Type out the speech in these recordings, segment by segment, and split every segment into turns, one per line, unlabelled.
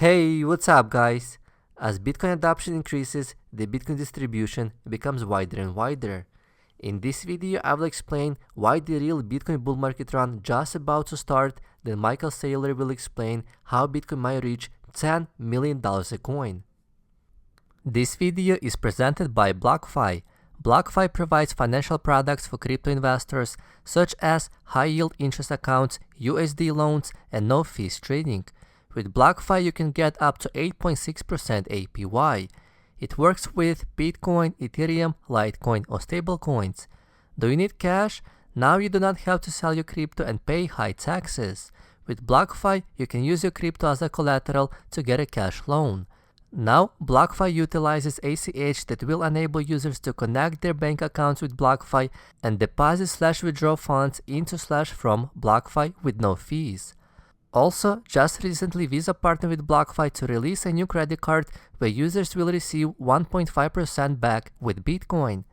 Hey, what's up guys? As Bitcoin adoption increases, the Bitcoin distribution becomes wider and wider. In this video, I will explain why the real Bitcoin bull market run just about to start, then Michael Saylor will explain how Bitcoin might reach $10 million a coin. This video is presented by BlockFi. BlockFi provides financial products for crypto investors such as high-yield interest accounts, USD loans, and no-fees trading. With BlockFi, you can get up to 8.6% APY. It works with Bitcoin, Ethereum, Litecoin, or stablecoins. Do you need cash? Now you do not have to sell your crypto and pay high taxes. With BlockFi, you can use your crypto as a collateral to get a cash loan. Now, BlockFi utilizes ACH that will enable users to connect their bank accounts with BlockFi and deposit/withdraw funds into/from BlockFi with no fees. Also, just recently Visa partnered with BlockFi to release a new credit card where users will receive 1.5% back with Bitcoin.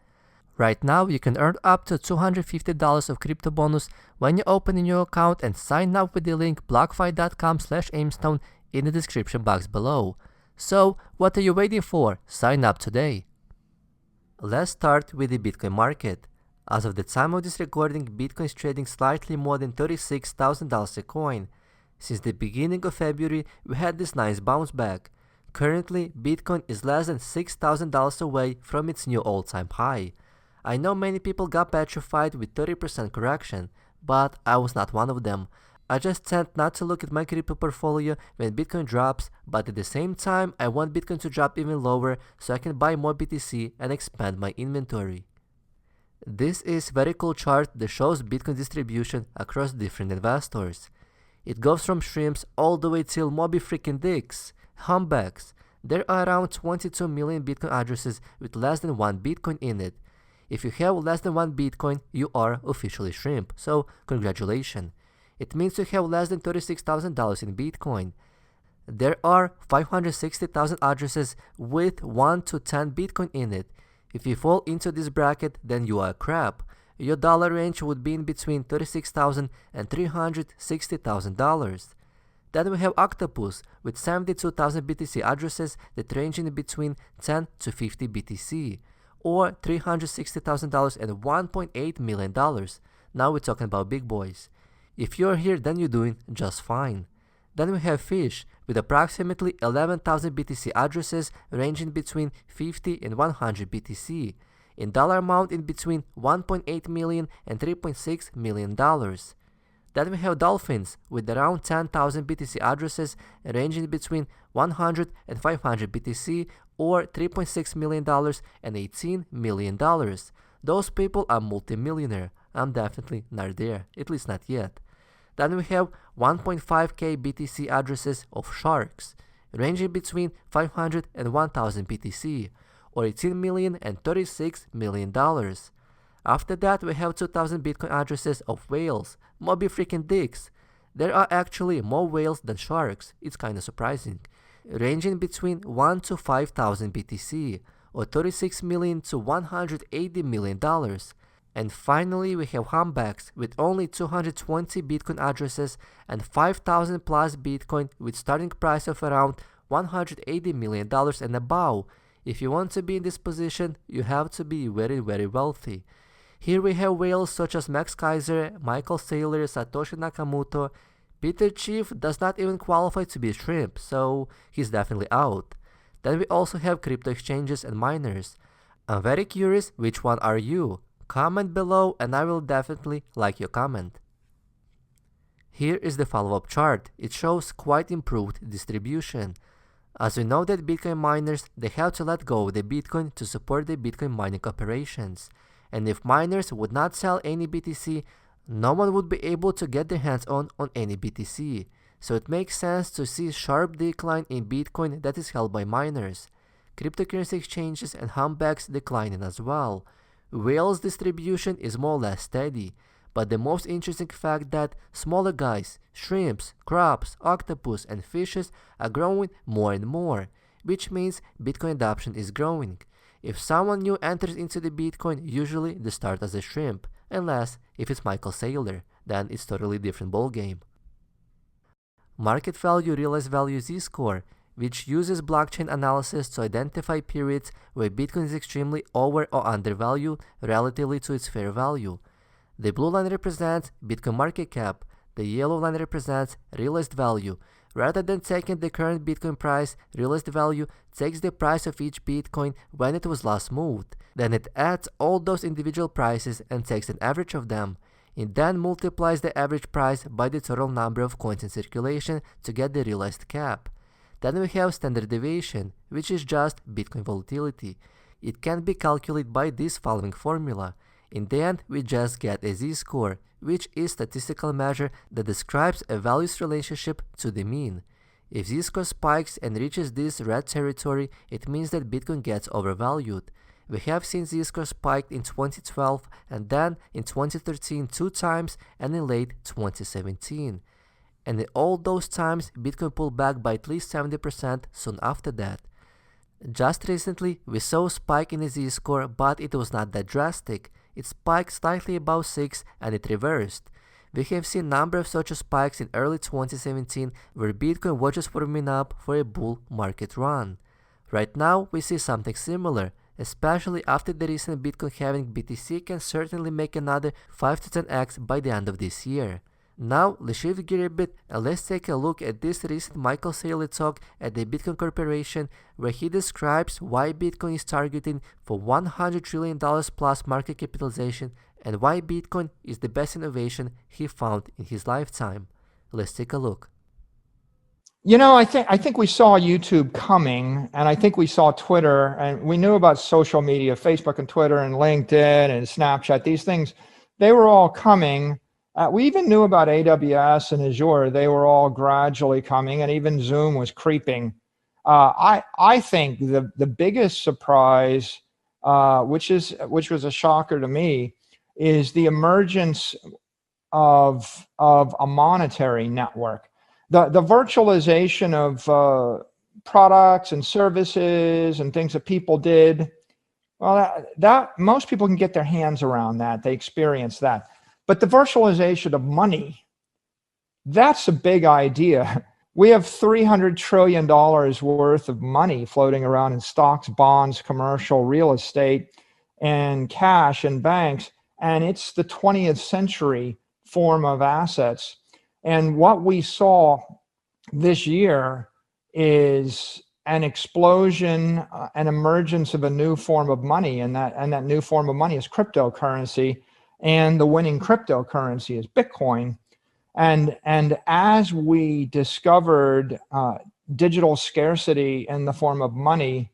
Right now, you can earn up to $250 of crypto bonus when you open a new account and sign up with the link blockfi.com/Aimstone in the description box below. So, what are you waiting for? Sign up today. Let's start with the Bitcoin market. As of the time of this recording, Bitcoin is trading slightly more than $36,000 a coin. Since the beginning of February, we had this nice bounce back. Currently, Bitcoin is less than $6,000 away from its new all-time high. I know many people got petrified with 30% correction, but I was not one of them. I just tend not to look at my crypto portfolio when Bitcoin drops, but at the same time, I want Bitcoin to drop even lower so I can buy more BTC and expand my inventory. This is a very cool chart that shows Bitcoin distribution across different investors. It goes from shrimps all the way till Moby freaking dicks, humpbacks. There are around 22 million Bitcoin addresses with less than 1 Bitcoin in it. If you have less than 1 Bitcoin, you are officially shrimp, so congratulations. It means you have less than $36,000 in Bitcoin. There are 560,000 addresses with 1 to 10 Bitcoin in it. If you fall into this bracket, then you are crap. Your dollar range would be in between $36,000 and $360,000. Then we have Octopus with 72,000 BTC addresses that range in between 10 to 50 BTC, or $360,000 and $1.8 million. Now we're talking about big boys. If you're here, then you're doing just fine. Then we have Fish with approximately 11,000 BTC addresses ranging between 50 and 100 BTC. In dollar amount in between $1.8 million and $3.6 million. Then we have Dolphins with around 10,000 BTC addresses ranging between 100 and 500 BTC, or $3.6 million and $18 million. Those people are multimillionaire. I'm definitely not there, at least not yet. Then we have 1.5k BTC addresses of Sharks, ranging between 500 and 1000 BTC, or $18 million and $36 million. After that, we have 2000 Bitcoin addresses of Whales, Moby freaking dicks. There are actually more whales than sharks, it's kinda surprising, ranging between 1 to 5000 BTC, or $36 million to $180 million. And finally, we have humpbacks with only 220 Bitcoin addresses and 5,000 plus Bitcoin with starting price of around $180 million and above. If you want to be in this position, you have to be very, very wealthy. Here we have whales such as Max Kaiser, Michael Saylor, Satoshi Nakamoto. Peter Schiff does not even qualify to be a shrimp, so he's definitely out. Then we also have crypto exchanges and miners. I'm very curious, which one are you? Comment below and I will definitely like your comment. Here is the follow-up chart. It shows quite improved distribution. As we know that Bitcoin miners, they have to let go of the Bitcoin to support the Bitcoin mining operations. And if miners would not sell any BTC, no one would be able to get their hands on any BTC. So it makes sense to see a sharp decline in Bitcoin that is held by miners. Cryptocurrency exchanges and humpbacks declining as well. Whales distribution is more or less steady. But the most interesting fact that smaller guys, shrimps, crabs, octopus, and fishes are growing more and more, which means Bitcoin adoption is growing. If someone new enters into the Bitcoin, usually they start as a shrimp, unless if it's Michael Saylor, then it's totally different ballgame. Market value, realized value, Z-score. which uses blockchain analysis to identify periods where Bitcoin is extremely over or undervalued relatively to its fair value. The blue line represents Bitcoin market cap, the yellow line represents realized value. Rather than taking the current Bitcoin price, realized value takes the price of each Bitcoin when it was last moved. Then it adds all those individual prices and takes an average of them. It then multiplies the average price by the total number of coins in circulation to get the realized cap. Then we have standard deviation, which is just Bitcoin volatility. It can be calculated by this following formula. In the end, we just get a z-score, which is a statistical measure that describes a value's relationship to the mean. If z-score spikes and reaches this red territory, it means that Bitcoin gets overvalued. We have seen z-score spiked in 2012 and then in 2013 2 times and in late 2017. And in all those times, Bitcoin pulled back by at least 70% soon after that. Just recently, we saw a spike in the z-score, but it was not that drastic. It spiked slightly above 6 and it reversed. We have seen a number of such spikes in early 2017 where Bitcoin was just warming up for a bull market run. Right now, we see something similar, especially after the recent Bitcoin halving. BTC can certainly make another 5 to 10x by the end of this year. Now, let's shift gear a bit and let's take a look at this recent Michael Saylor talk at the Bitcoin Corporation, where he describes why Bitcoin is targeting for $100 trillion plus market capitalization and why Bitcoin is the best innovation he found in his lifetime. Let's take a look.
You know, I think we saw YouTube coming, and I think we saw Twitter, and we knew about social media, Facebook and Twitter and LinkedIn and Snapchat. These things, they were all coming. We even knew about AWS and Azure. They were all gradually coming, and even Zoom was creeping. I think the biggest surprise, which was a shocker to me, is the emergence of a monetary network. The virtualization of products and services and things that people did. Well, that most people can get their hands around that. They experience that. But the virtualization of money, that's a big idea. We have $300 trillion worth of money floating around in stocks, bonds, commercial real estate, and cash and banks. And it's the 20th century form of assets. And what we saw this year is an explosion, an emergence of a new form of money. And that new form of money is cryptocurrency. And the winning cryptocurrency is Bitcoin. And as we discovered digital scarcity in the form of money,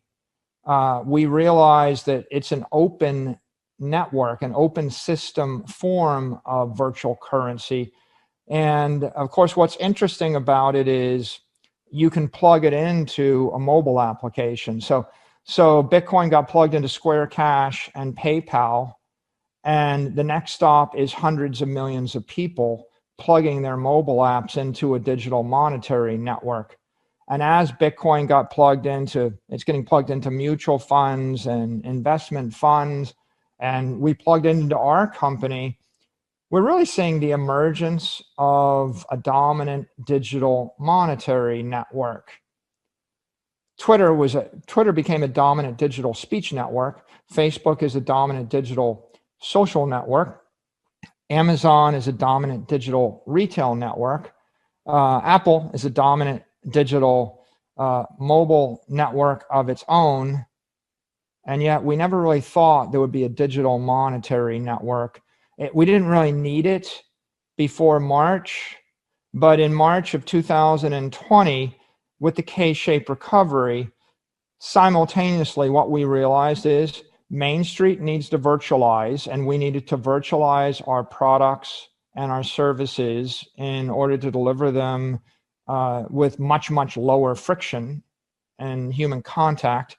we realized that it's an open network, an open system form of virtual currency. And of course, what's interesting about it is you can plug it into a mobile application. So Bitcoin got plugged into Square Cash and PayPal. And the next stop is hundreds of millions of people plugging their mobile apps into a digital monetary network. And as Bitcoin got plugged into, it's getting plugged into mutual funds and investment funds, and we plugged into our company, we're really seeing the emergence of a dominant digital monetary network. Twitter became a dominant digital speech network. Facebook is a dominant digital social network. Amazon is a dominant digital retail network. Apple is a dominant digital mobile network of its own. And yet we never really thought there would be a digital monetary network. We didn't really need it before March, but in March of 2020, with the K-shaped recovery, simultaneously what we realized is Main Street needs to virtualize, and we needed to virtualize our products and our services in order to deliver them with much, much lower friction and human contact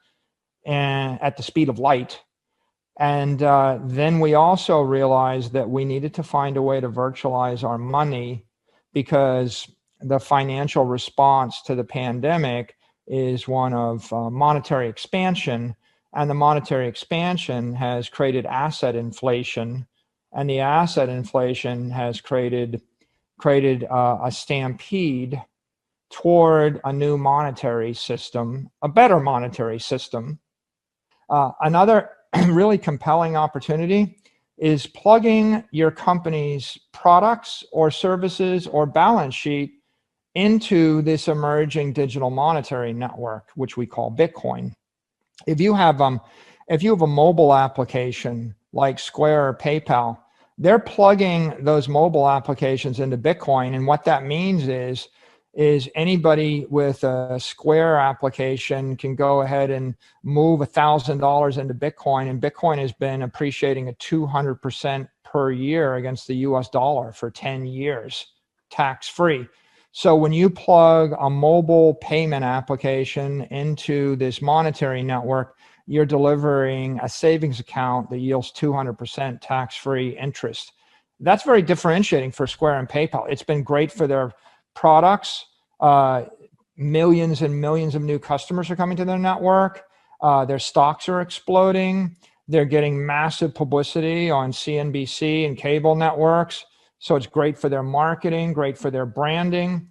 and at the speed of light. And then we also realized that we needed to find a way to virtualize our money, because the financial response to the pandemic is one of monetary expansion. And the monetary expansion has created asset inflation, and the asset inflation has created a stampede toward a new monetary system, a better monetary system. Another really compelling opportunity is plugging your company's products or services or balance sheet into this emerging digital monetary network, which we call Bitcoin. If you have a mobile application like Square or PayPal, they're plugging those mobile applications into Bitcoin, and what that means is anybody with a Square application can go ahead and move $1,000 into Bitcoin, and Bitcoin has been appreciating at 200% per year against the US dollar for 10 years, tax-free. So when you plug a mobile payment application into this monetary network, you're delivering a savings account that yields 200% tax-free interest. That's very differentiating for Square and PayPal. It's been great for their products. Millions and millions of new customers are coming to their network. Their stocks are exploding. They're getting massive publicity on CNBC and cable networks. So it's great for their marketing, great for their branding.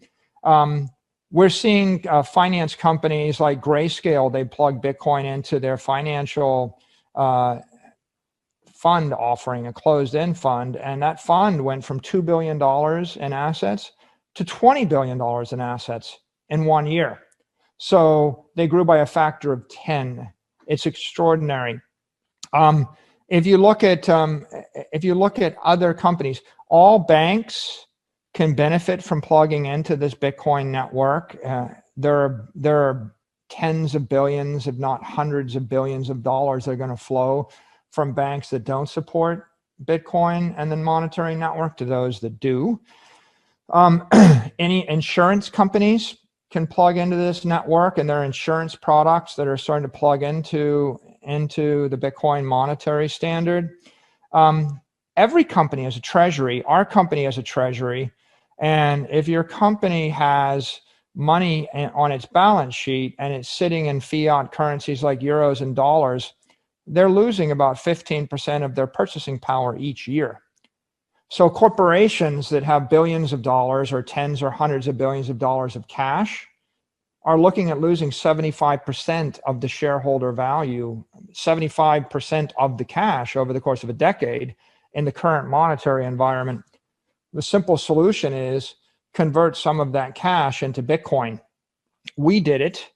We're seeing finance companies like Grayscale, they plug Bitcoin into their financial fund offering, a closed-end fund, and that fund went from $2 billion in assets to $20 billion in assets in 1 year. So they grew by a factor of 10. It's extraordinary. If you look at other companies, all banks can benefit from plugging into this Bitcoin network. There are tens of billions, if not hundreds of billions of dollars that are going to flow from banks that don't support Bitcoin and the monetary network to those that do. Any insurance companies can plug into this network, and there are insurance products that are starting to plug into the Bitcoin monetary standard. Every company has a treasury. Our company has a treasury. And if your company has money on its balance sheet and it's sitting in fiat currencies like euros and dollars, they're losing about 15% of their purchasing power each year. So corporations that have billions of dollars or tens or hundreds of billions of dollars of cash are looking at losing 75% of the shareholder value, 75% of the cash over the course of a decade in the current monetary environment. The simple solution is convert some of that cash into Bitcoin. We did it.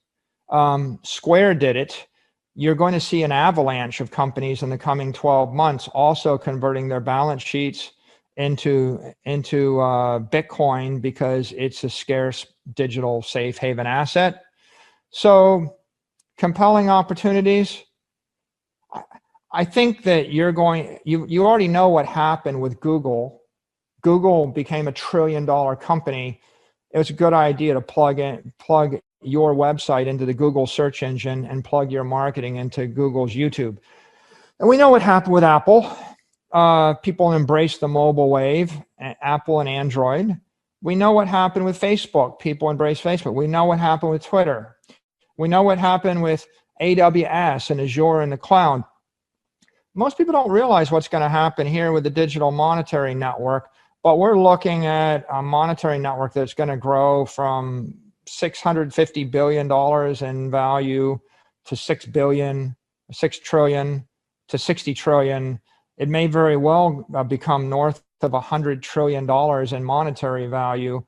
Square did it. You're going to see an avalanche of companies in the coming 12 months also converting their balance sheets into Bitcoin because it's a scarce digital safe haven asset. So compelling opportunities. I think that you already know what happened with Google. Google became a $1 trillion company. It was a good idea to plug your website into the Google search engine and plug your marketing into Google's YouTube. And we know what happened with Apple. People embraced the mobile wave, Apple and Android. We know what happened with Facebook. People embraced Facebook. We know what happened with Twitter. We know what happened with AWS and Azure in the cloud. Most people don't realize what's going to happen here with the digital monetary network, but we're looking at a monetary network that's going to grow from $650 billion in value to $6 billion, $6 trillion to $60 trillion. It may very well become north of $100 trillion in monetary value.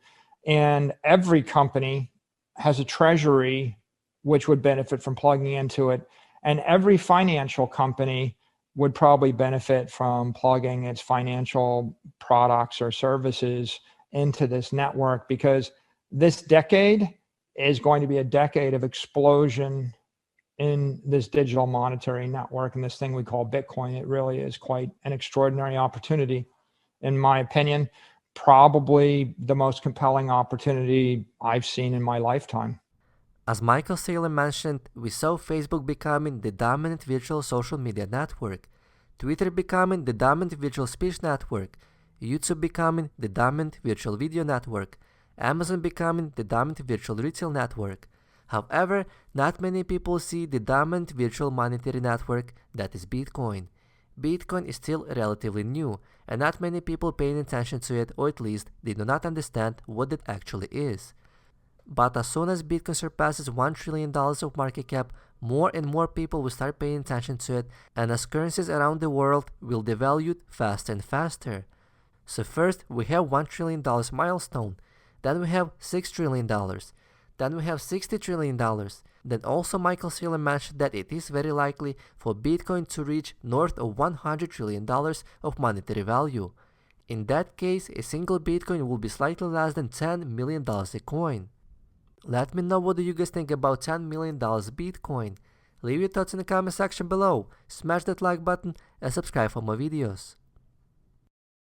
And every company has a treasury which would benefit from plugging into it. And every financial company would probably benefit from plugging its financial products or services into this network, because this decade is going to be a decade of explosion in this digital monetary network and this thing we call Bitcoin. It really is quite an extraordinary opportunity, in my opinion, probably the most compelling opportunity I've seen in my lifetime.
As Michael Saylor mentioned, we saw Facebook becoming the dominant virtual social media network, Twitter becoming the dominant virtual speech network, YouTube becoming the dominant virtual video network, Amazon becoming the dominant virtual retail network. However, not many people see the dominant virtual monetary network that is Bitcoin. Bitcoin is still relatively new, and not many people paying attention to it, or at least they do not understand what it actually is. But as soon as Bitcoin surpasses $1 trillion of market cap, more and more people will start paying attention to it, and as currencies around the world will devalue faster and faster. So first we have $1 trillion milestone, then we have $6 trillion, then we have $60 trillion. Then also Michael Saylor mentioned that it is very likely for Bitcoin to reach north of $100 trillion of monetary value. In that case, a single Bitcoin will be slightly less than $10 million a coin. Let me know what do you guys think about $10 million Bitcoin. Leave your thoughts in the comment section below, smash that like button and subscribe for more videos.